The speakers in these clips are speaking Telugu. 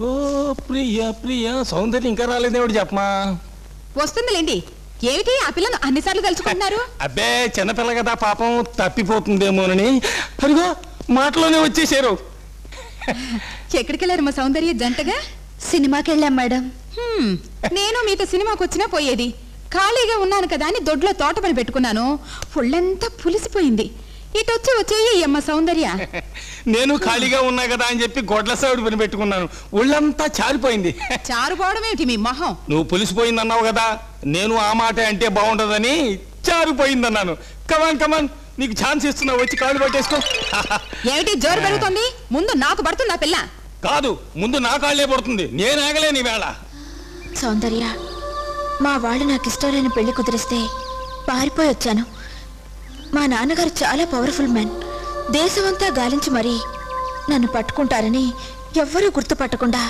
ఓ ప్రియా ప్రియా సౌందర్యం ఇంకా రాలేదేమిటి చెప్పమా. వస్తుందిలేండి. ఏమిటి ఆ పిల్లను అన్నిసార్లు కలుసుకుంటున్నారు? అబ్బే చిన్నపిల్ల కదా పాపం తప్పిపోతుందేమోనని. అదిగో మాటలోనే వచ్చేసారు. ఎక్కడికి వెళ్ళారు మా సౌందర్య జంటగా? సినిమాకి వెళ్ళాం మేడం. నేను మీతో సినిమాకి వచ్చినా పోయేది. ఖాళీగా ఉన్నాను కదా అని దొడ్లో తోట పని పెట్టుకున్నాను. ఫుళ్ళంతా పులిసిపోయింది. ఇటు వచ్చేయి అమ్మ సౌందర్య. నేను ఖాళీగా ఉన్నా కదా అని చెప్పి గొడ్ల సౌడు పని పెట్టుకున్నాను. ఒళ్ళంతా చారిపోయింది. చారుపోవడం ఏమిటి మీ మొహం? నువ్వు పులిసిపోయింది అన్నావు కదా, నేను ఆ మాట అంటే బాగుండదని చారిపోయిందన్నాను. కమాన్ కమాన్, నీకు ఛాన్స్ ఇస్తున్నావు, వచ్చి కాళ్ళు పట్టేసుకో. ఏమిటి జోరు పెరుగుతోంది? ముందు నాకు పడుతుంది ఆ పిల్ల. కాదు, ముందు నా కాళ్ళే పడుతుంది. నేను ఆగలేని వేళ. సౌందర్య, మా వాళ్ళు నాకు ఇష్టం లేని పెళ్లి కుదిరిస్తే పారిపోయి వచ్చాను. మా నాన్నగారు చాలా పవర్ఫుల్ మ్యాన్. దేశమంతా గాలించి మరీ నన్ను పట్టుకుంటారని ఎవ్వరూ గుర్తుపట్టకుండా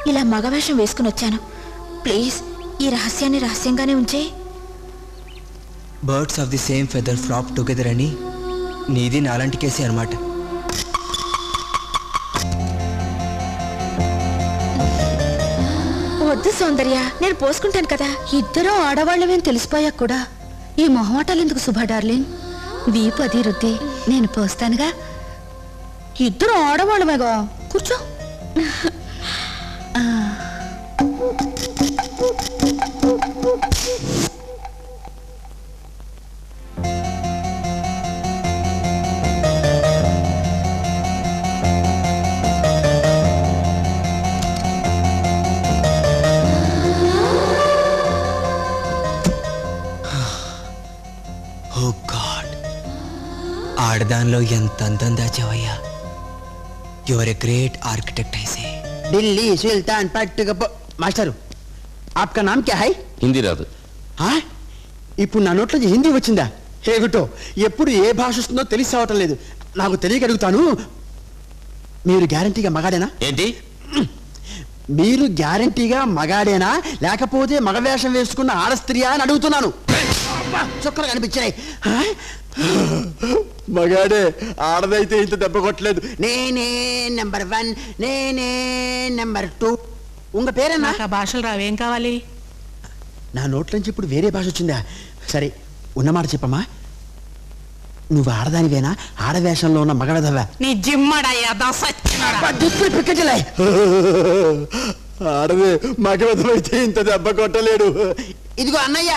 ఇలా మగవేషం వేసుకుని వచ్చాను. ప్లీజ్ ఈ రహస్యాన్ని రహస్యంగానే ఉంచే. Birds of the same feather flop together అని నీది నాలాంటి కేసే అనమాట. వద్దు సౌందర్య, నేను పోసుకుంటాను కదా. ఇద్దరం ఆడవాళ్ళమేం తెలిసిపోయాక కూడా ఈ మొహమాటాలు ఎందుకు శుభ డార్లింగ్? వీపు అది రుద్ది నేను పోస్తానుగా. ఇద్దరు ఆడవాళ్ళమేగా, కూర్చో. ఆడదానిలో ఎంత అందం దాచావయ్యా. యువర్ ఏ గ్రేట్ ఆర్కిటెक्ట్ ऐसे. दिल्ली सुल्तान पट्ट मास्टर आपका नाम क्या है? హిందీ రాదు. ఇప్పుడు నా నోట్లో హిందీ వచ్చిందా? ఏమిటో ఎప్పుడు ఏ భాష వస్తుందో తెలిసి అవటం లేదు. నాకు తెలియక అడుగుతాను, మీరు గ్యారంటీగా మగాడేనా? ఏంటి? మీరు గ్యారంటీగా మగాడేనా లేకపోతే మగవేషం వేసుకున్న ఆడస్త్రీయా అని అడుగుతున్నాను. చుక్కలు కనిపించాయి. మగాడే, ఆడదైతే ఇంత దెబ్బ కొట్టలేదు. నేనే నెంబర్ 1, నేనే నెంబర్ 2. ఉంగ పేరేనా? భాషలు రావేం కావాలి? నా నోట్లోంచి ఇప్పుడు వేరే భాష వచ్చిందా? సరే ఉన్నమాట చెప్పమ్మా, నువ్వు ఆడదానివేనా? ఆడవేషంలో ఉన్న మగవెదవా? నీ జిమ్మడయ్యా. ఆడదే మగవెదవైతే ఇంత దెబ్బ కొట్టలేడు. ఇదిగో అన్నయ్య.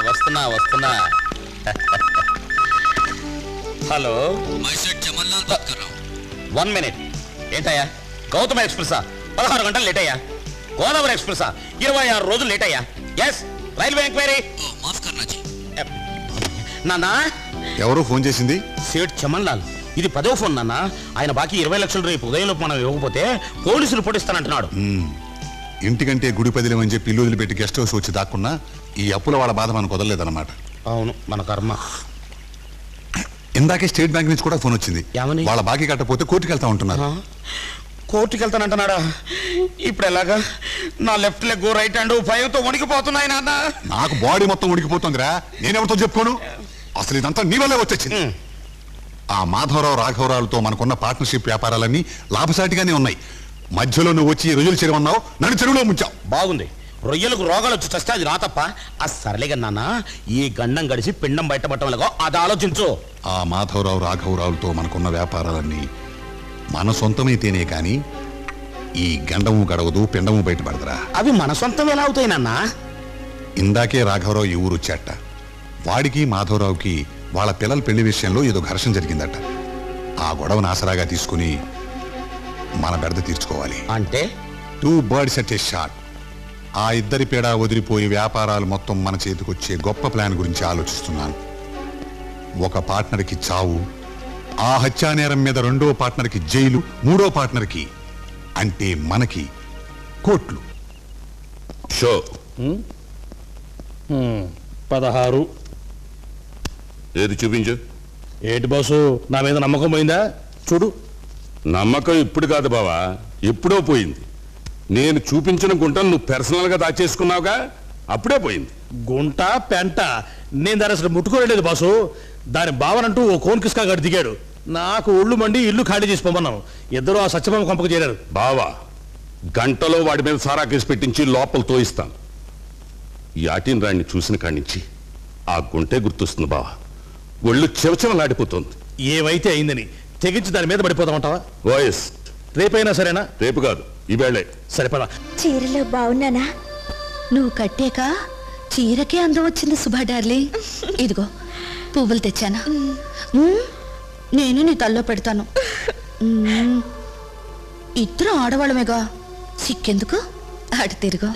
వస్తున్నా వస్తున్నా. Hello, 1 minute. ఏంటయ్యా? గౌతమ ఎక్స్ప్రెసా 16 గంటలు లేట్ అయ్యా. గోదావరి ఎక్స్ప్రెసా 26 రోజులు లేట్ అయ్యా. Yes, railway enquiry. నాన్నా, ఎవరో ఫోన్ చేసింది? సేట్ చమన్ లాల్. ఇది 10వ ఫోన్ నాన్న. ఆయన బాకీ 20 లక్షలు రేపు ఉదయంలోపు మనం ఇవ్వకపోతే పోలీసులు పొడిస్తానంటున్నాడు. ఇంటికంటే గుడి పదిలేమని చెప్పి ఇల్లు వదిలిపెట్టి గెస్ట్ హౌస్ వచ్చి దాక్కున్నా ఈ అప్పుల వాళ్ళ బాధ మనకు వదలలేదన్నమాట. అవును, మన కర్మ. ఇందాకే స్టేట్ బ్యాంక్ నుంచి కూడా ఫోన్ వచ్చింది. వాళ్ళ బాకీ కట్టపోతే కోర్టుకు వెళ్తా ఉంటున్నారు. కోర్టుకి వెళ్తానంటున్నాడా? ఇప్పుడు ఎలాగా? నా లెఫ్ట్ లెగ్ రైట్ హ్యాండ్ భయంతో వణికిపోతున్నాయి నాన్న. నాకు బాడీ మొత్తం ఉడికిపోతుందిరా. నేనెవరితో చెప్పుకోను? అసలు ఇదంతా నీ వల్లే వచ్చేసింది. ఆ మాధవరావు రాఘవరావులతో మనకున్న పార్ట్నర్షిప్ వ్యాపారాలన్నీ లాభసాటిగానే ఉన్నాయి. మధ్యలో నువ్వు వచ్చి రొయ్యలు చెరువన్నావు, నన్ను చెరువులో ముంచావు. బాగుంది. రొయ్యలకు రోగాలు వచ్చి చస్తే అది నా తప్ప. ఆ సరళిగా నాన్న, ఈ గండం గడిచి పిండం బయటపడటంలో అది ఆలోచించు. ఆ మాధవరావు రాఘవరావులతో మనకున్న వ్యాపారాలన్నీ మన సొంతమైతేనే కాని ఈ గండము గడవదు, పిండము బయటపడదురా. అవి మన సొంతం ఎలా అవుతాయి నాన్న? ఇందాకే రాఘవరావు ఈ ఊరు వచ్చాట. వాడికి మాధవరావుకి వాళ్ళ పిల్లల పెళ్లి విషయంలో ఏదో ఘర్షణ జరిగిందట. ఆ గొడవను ఆసరాగా తీసుకుని మన బెడద తీర్చుకోవాలి. అంటే 2 birds at a shot. ఆ ఇద్దరి పేడ వదిలిపోయి వ్యాపారాలు మొత్తం మన చేతికొచ్చే గొప్ప ప్లాన్ గురించి ఆలోచిస్తున్నాను. ఒక పార్ట్నర్కి చావు, ఆ హత్యానేరం మీద 2వ పార్ట్నర్కి జైలు, 3వ పార్ట్నర్కి అంటే మనకి కోట్లు. షో 16. ఏది చూపించు. ఏంటి బాసు, నా మీద నమ్మకం పోయిందా? చూడు. నమ్మకం ఇప్పుడు కాదు బావా, ఎప్పుడో పోయింది. నేను చూపించిన గుంటను నువ్వు పర్సనల్గా దాచేసుకున్నావుగా, అప్పుడే పోయింది. గుంట పెంట నేను దాని అసలు ముట్టుకోలేదు బాసు. దాని భావనంటూ ఓ కోన్ కిస్కా గడి దిగాడు. నాకు ఒళ్ళు మండి ఇల్లు ఖాళీ చేసి పొమ్మన్నాను. ఇద్దరు ఆ సత్యభామ కొంపకు చేరారు. బావా, గంటలో వాడి మీద సారా కేసు పెట్టించి లోపల తోయిస్తాను. యాటిన్ రాణ్ణి చూసిన కాడి నుంచి ఆ గుంటే గుర్తొస్తుంది బావా. ఒళ్ళు చెవచెవలాడిపోతుంది. ఏమైతే అయిందని తెగించి దాని మీద పడిపోతామంటావా? వాయిస్ రేపైనా సరేనా? రేపు కాదు, ఈవేళే. సరిపడా. చీరలో బాగున్నానా? నువ్వు కట్టాక చీరకే అందం వచ్చింది సుభా డార్లింగ్. ఇదిగో పువ్వులు తెచ్చాను. నేను నీ తల్లో పెడతాను. ఇద్దరు ఆడవాళ్ళమేగా, సిక్కెందుకు? అటు తిరుగు.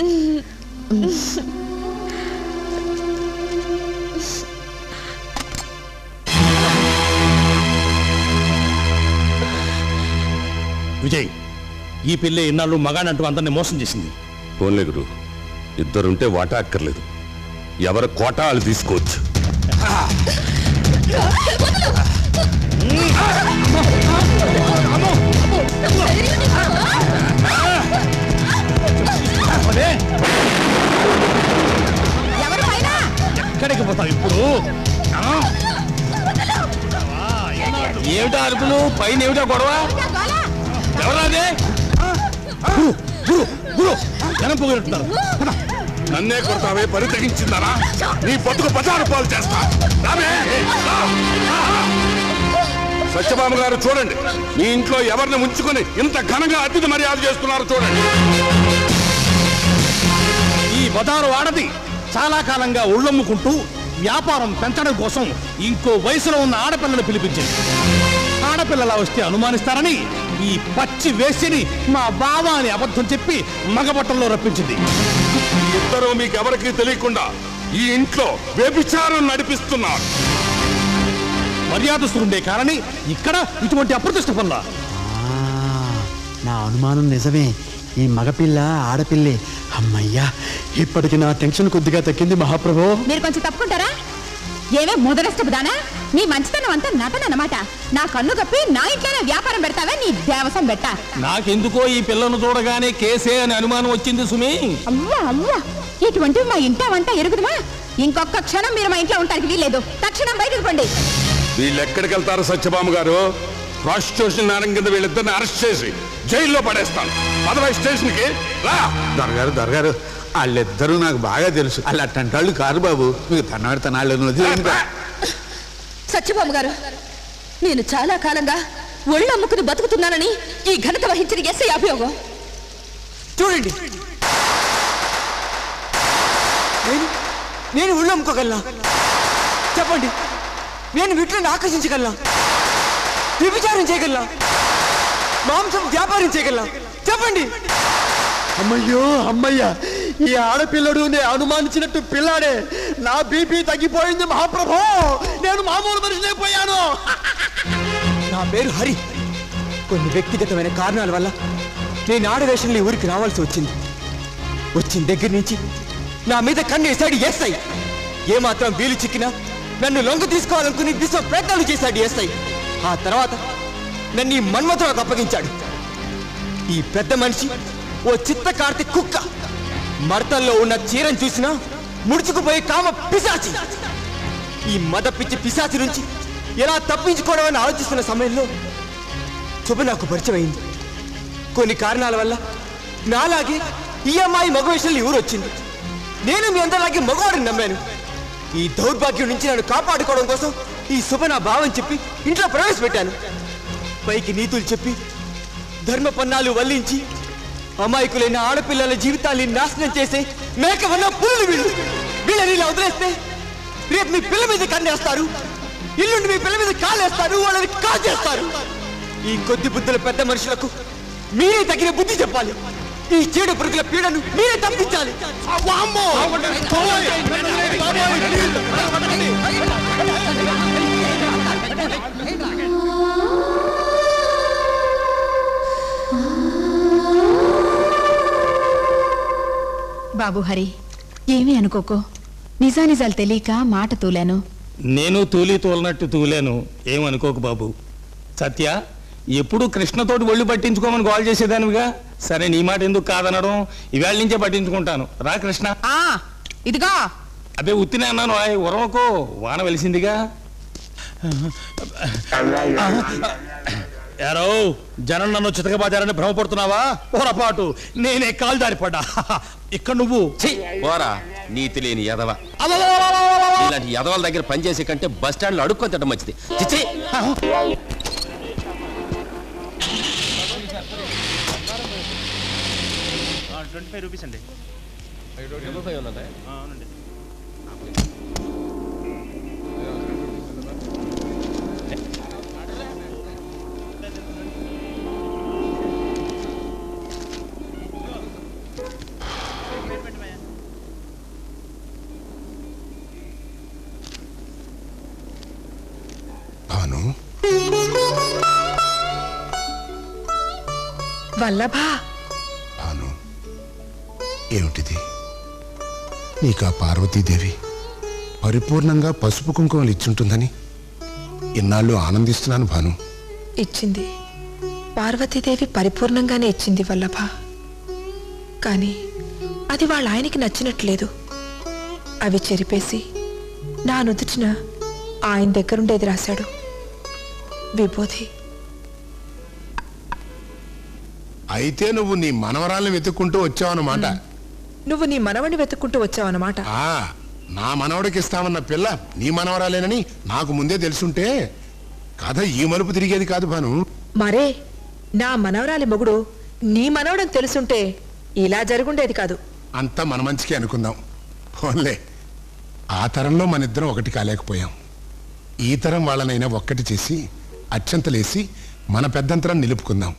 విజయ్, ఈ పిల్ల ఇన్నాళ్ళు మగానంటూ అందరినీ మోసం చేసింది. పోన్లే గురు, ఇద్దరుంటే వాటా అక్కర్లేదు. ఎవరి కోటా వాళ్ళు తీసుకోవచ్చు. ఎక్కడికి పోతావు ఇప్పుడు? ఏమిటా అరుపులు? పైన ఏమిటా గొడవ? ఎవరాదే? జనం పోగొట్టున్నారు. నన్నే కొడతావే? పని తెగించిందరా? నీ బతుకు బజారు పాలు చేస్తా. సత్యభామ గారు చూడండి, మీ ఇంట్లో ఎవరిని ఉంచుకొని ఇంత ఘనంగా అతిథి మర్యాద చేస్తున్నారు చూడండి. ఈ బజారు ఆడది చాలా కాలంగా ఒళ్ళమ్ముకుంటూ వ్యాపారం పెంచడం కోసం ఇంకో వయసులో ఉన్న ఆడపిల్లను పిలిపించింది. ఆడపిల్లలా వస్తే అనుమానిస్తారని ఈ పచ్చి వేసిని మా బావ అని అబద్ధం చెప్పి మగబట్టంలో రప్పించింది. ఇద్దరు మీకెవరికి తెలియకుండా ఈ ఇంట్లో వ్యభిచారం నడిపిస్తున్నారు. మర్యాదస్తుండే కారణి ఇక్కడ ఇటువంటి అప్రతిష్ట పనుల. నా అనుమానం నిజమే. ఈ మగపిల్ల ఆడపిల్లే. అమ్మయ్యా, ఇప్పటికి నా టెన్షన్ కొద్దిగా తగ్గింది మహాప్రభు. మీరు కొంచెం తప్పుకుంటారా? ఏమే ముదరష్టపుదానా? నీ మంచితనం అంతా నటనమాట. నా కన్ను కప్పి నా ఇంట్లోనే వ్యాపారం పెడతావా? నీ దేవసం పెట్ట. నాకెందుకో ఈ పిల్లను చూడగానే కేసే అని అనుమానం వచ్చింది సుమి. అవ్వా అవ్వా, ఇటువంటివి మా ఇంట వంట ఎరుగుదమా? ఇంకొక క్షణం మీరు మా ఇంట్లో ఉండడానికి వీల్లేదు. తక్షణం బయటకు పండి. వీళ్ళు ఎక్కడికి వెళ్తారు సత్యభామ గారు? ప్రాస్టిట్యూషన్ నేరం కింద వీళ్ళిద్దరిని అరెస్ట్ చేసి జైల్లో పడేస్తాను. పదవై స్టేషన్కి రా. దొరగారు వాళ్ళిద్దరూ నాకు బాగా తెలుసు. వాళ్ళు అట్టంటి వాళ్ళు కారు బాబు. మీకు తన్నాళ్ళను వదిలేదు. సత్యభామ గారు, నేను చాలా కాలంగా ఒళ్ళు అమ్ముకుని బతుకుతున్నానని ఈ ఘనత వహించిన ఎస్ఐ అభియోగం. చూడండి, నేను ఒళ్ళు అమ్ముకోగలనా? చెప్పండి, నేను వీటిని ఆకర్షించగలనా? వ్యభిచారం చేయగలనా? మాంసం వ్యాపారం చేయగలనా? చెప్పండి. అమ్మయ్యో అమ్మయ్యా, ఈ ఆడపిల్లడు నేను అనుమానించినట్టు పిల్లాడే. నా బీపీ తగ్గిపోయింది మహాప్రభు. నేను మామూలు మనిషినైపోయాను. నా పేరు హరి. కొన్ని వ్యక్తిగతమైన కారణాల వల్ల నేను ఆడవేషంలో ఈ ఊరికి రావాల్సి వచ్చింది. వచ్చిన దగ్గర నుంచి నా మీద కన్నేశాడు ఎస్ఐ. ఏమాత్రం వీలు చిక్కినా నన్ను లొంగ తీసుకోవాలనుకుని విశ్వ ప్రయత్నాలు చేశాడు ఎస్ఐ. ఆ తర్వాత నన్ను ఈ మన్మథులకు అప్పగించాడు. ఈ పెద్ద మనిషి ఓ చిత్త కార్తీక్ కుక్క. మడతల్లో ఉన్న చీరను చూసినా ముడుచుకుపోయే కామ పిశాచి. ఈ మద పిచ్చి పిశాచి నుంచి ఎలా తప్పించుకోవడం అని ఆలోచిస్తున్న సమయంలో శుభ నాకు పరిచయం అయింది. కొన్ని కారణాల వల్ల నాలాగే ఈ అమ్మాయి మగ విషయంలో ఊరు వచ్చింది. నేను మీ అందరిలాగే మగవాడిని నమ్మాను. ఈ దౌర్భాగ్యం నుంచి నన్ను కాపాడుకోవడం కోసం ఈ శుభ నా భావం చెప్పి ఇంట్లో ప్రవేశపెట్టాను. పైకి నీతులు చెప్పి ధర్మ పన్నాలు వల్లించి అమాయకులైన ఆడపిల్లల జీవితాన్ని నాశనం చేసే మేకవన్న పుల్లు వీళ్ళు. వీళ్ళని ఇలా వదిలేస్తే రేపు మీ పిల్ల మీద కన్నేస్తారు, ఇల్లుండి మీ పిల్ల మీద కాలేస్తారు, వాళ్ళని కాజేస్తారు. ఈ కొద్ది బుద్ధుల పెద్ద మనుషులకు మీరే తగిన బుద్ధి చెప్పాలి. ఈ చీడ పురుగుల పీడను మీరే తప్పించాలి. బాబు హరి, ఏమీ అనుకోకో. నిజానిజాలు తెలియక మాట తూలాను. నేను తూలినట్టు తూలాను. ఏమనుకోకు బాబు. సత్య, ఎప్పుడు కృష్ణతోటి ఒళ్ళు పట్టించుకోమని గోల్ చేసేదానివిగా. సరే, నీ మాట ఎందుకు కాదనడం? ఇవాళ నుంచే పట్టించుకుంటాను. రా కృష్ణ. ఇదిగా అదే ఉత్తినే అన్నాను. ఉరవకో, వాన వెలిసిందిగా. యారో జనం నన్ను చితకబాదారని భ్రమపడుతున్నావా? పొరపాటు, నేనే కాలు జారిపడ్డా. ఇక్కడ నువ్వు పోరా నీతి లేని యదవ. ఇలాంటి యదవల దగ్గర పనిచేసే కంటే బస్ స్టాండ్ లో అడుక్కొని తినడం మంచిది. చిచ్చి 25 రూపీస్ అండి. 25 ఉన్నదా? అవునండి. భాను, వల్లభా. భాను, ఏమిటిది? నీకు ఆ పార్వతీదేవి పరిపూర్ణంగా పసుపు కుంకుమలు ఇచ్చుంటుందని ఇన్నాళ్ళు ఆనందిస్తున్నాను భాను. ఇచ్చింది, పార్వతీదేవి పరిపూర్ణంగానే ఇచ్చింది వల్లభా. కానీ అది వాళ్ళ ఆయనకి నచ్చినట్లేదు. అవి చెరిపేసి నా నుదుటిన ఆయన దగ్గరుండేది రాశాడు, విభూతి. అయితే నువ్వు నీ మనవరాల్ని వెతుక్కుంటూ వచ్చావన్నమాట. నువ్వు నీ మనవడిని వెతుక్కుంటూ వచ్చావన్నమాట. నా మనవడికి ఇస్తామన్న పిల్ల నీ మనవరాలేనని నాకు ముందే తెలుసుంటే కథ ఈ మలుపు తిరిగేది కాదు భాను. మరే నా మనవరాలి మొగుడు నీ మనవడని తెలుసుంటే ఇలా జరుగుండేది కాదు. అంతా మన మంచికే అనుకుందాం. పోన్లే, ఆ తరంలో మనిద్దరం ఒకటి కాలేకపోయాం. ఈ తరం వాళ్ళనైనా ఒక్కటి చేసి అత్యంతలేసి మన పెద్దంతరం నిలుపుకుందాం.